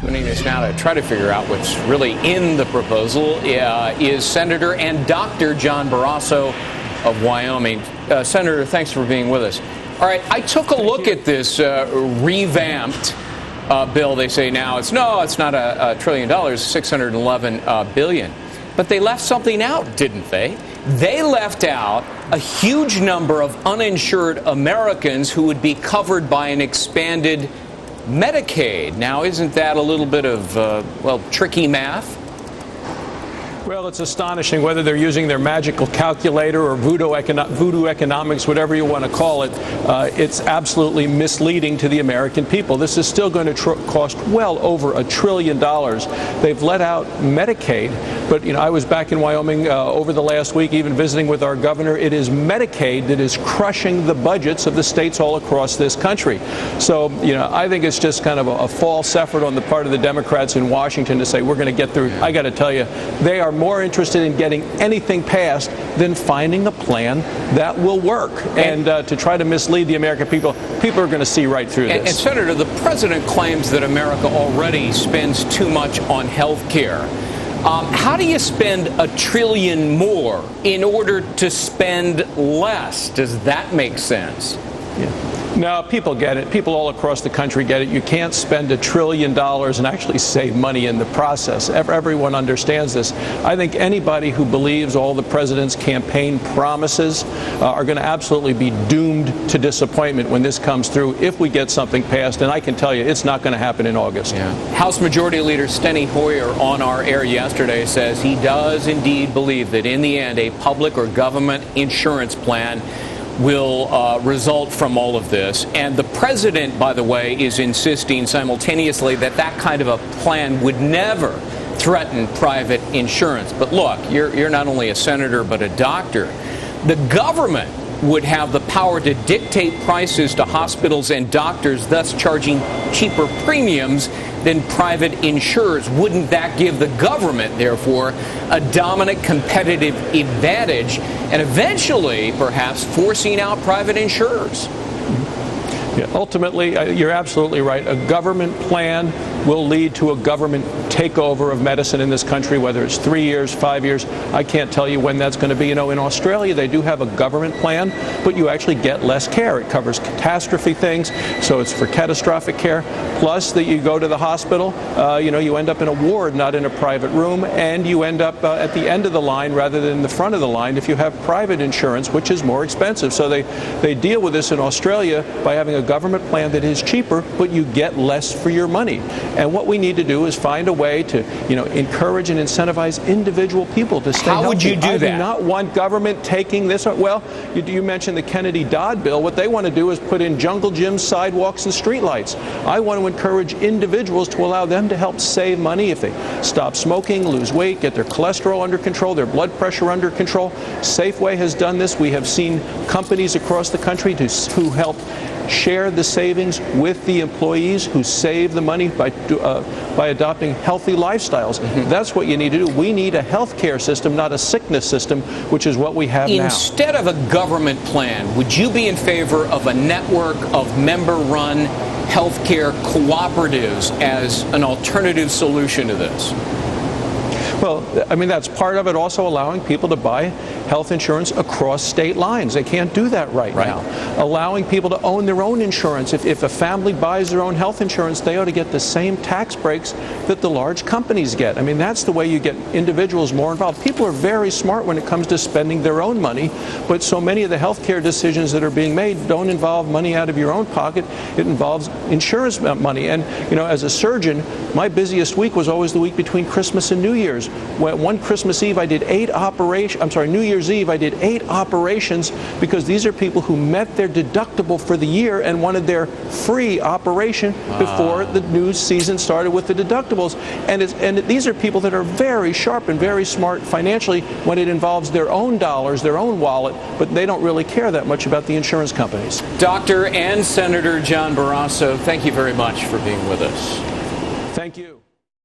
Joining us now to try to figure out what's really in the proposal is Senator and Dr. John Barrasso of Wyoming. Senator, thanks for being with us. All right, I took a look at this revamped bill. They say now it's not $1 trillion, $611 billion. But they left something out, didn't they? They left out a huge number of uninsured Americans who would be covered by an expanded Medicaid. Now, isn't that a little bit of, tricky math? Well, it's astonishing whether they're using their magical calculator or voodoo economics, whatever you want to call it. It's absolutely misleading to the American people. This is still going to cost well over $1 trillion. They've let out Medicaid, but I was back in Wyoming over the last week, even visiting with our governor. It is Medicaid that is crushing the budgets of the states all across this country. So, I think it's just kind of a false effort on the part of the Democrats in Washington to say we're going to get through. I got to tell you, they are more interested in getting anything passed than finding a plan that will work. And to try to mislead the American people are going to see right through this. And Senator, the president claims that America already spends too much on health care. How do you spend $1 trillion more in order to spend less? Does that make sense? Yeah. No, people get it. People all across the country get it. You can't spend $1 trillion and actually save money in the process. Everyone understands this. I think anybody who believes all the president's campaign promises are going to absolutely be doomed to disappointment when this comes through, if we get something passed. And I can tell you, it's not going to happen in August. Yeah. House Majority Leader Steny Hoyer on our air yesterday says he does indeed believe that in the end, a public or government insurance plan will result from all of this. And the president, by the way, is insisting simultaneously that that kind of a plan would never threaten private insurance. But look, you're not only a senator, but a doctor. The government would have the power to dictate prices to hospitals and doctors, thus charging cheaper premiums than private insurers. Wouldn't that give the government, therefore, a dominant competitive advantage and eventually, perhaps, forcing out private insurers? Yeah, ultimately, you're absolutely right. A government plan will lead to a government takeover of medicine in this country, whether it's 3 years, 5 years. I can't tell you when that's going to be. In Australia, they do have a government plan, but you actually get less care. It covers catastrophe things, so it's for catastrophic care. Plus, that you go to the hospital, you end up in a ward, not in a private room, and you end up at the end of the line rather than the front of the line if you have private insurance, which is more expensive. So they deal with this in Australia by having a government plan that is cheaper, but you get less for your money. And what we need to do is find a way to, encourage and incentivize individual people to stay healthy. How would you do that? I do not want government taking this. Well, you mentioned the Kennedy-Dodd bill. What they want to do is put in jungle gyms, sidewalks, and streetlights. I want to encourage individuals to allow them to help save money if they stop smoking, lose weight, get their cholesterol under control, their blood pressure under control. Safeway has done this. We have seen companies across the country who help share the savings with the employees who save the money by adopting healthy lifestyles. Mm-hmm. That's what you need to do. We need a health care system, not a sickness system, which is what we have now. Instead of a government plan, would you be in favor of a network of member-run health care cooperatives as an alternative solution to this? Well, that's part of it, also allowing people to buy health insurance across state lines. They can't do that right now. Allowing people to own their own insurance. If a family buys their own health insurance, they ought to get the same tax breaks that the large companies get. That's the way you get individuals more involved. People are very smart when it comes to spending their own money, but so many of the health care decisions that are being made don't involve money out of your own pocket. It involves insurance money. And, as a surgeon, my busiest week was always the week between Christmas and New Year's. One Christmas Eve, I did New Year's Eve, I did 8 operations because these are people who met their deductible for the year and wanted their free operation before the new season started with the deductibles. And these are people that are very sharp and very smart financially when it involves their own dollars, their own wallet, but they don't really care that much about the insurance companies. Dr. and Senator John Barrasso, thank you very much for being with us. Thank you.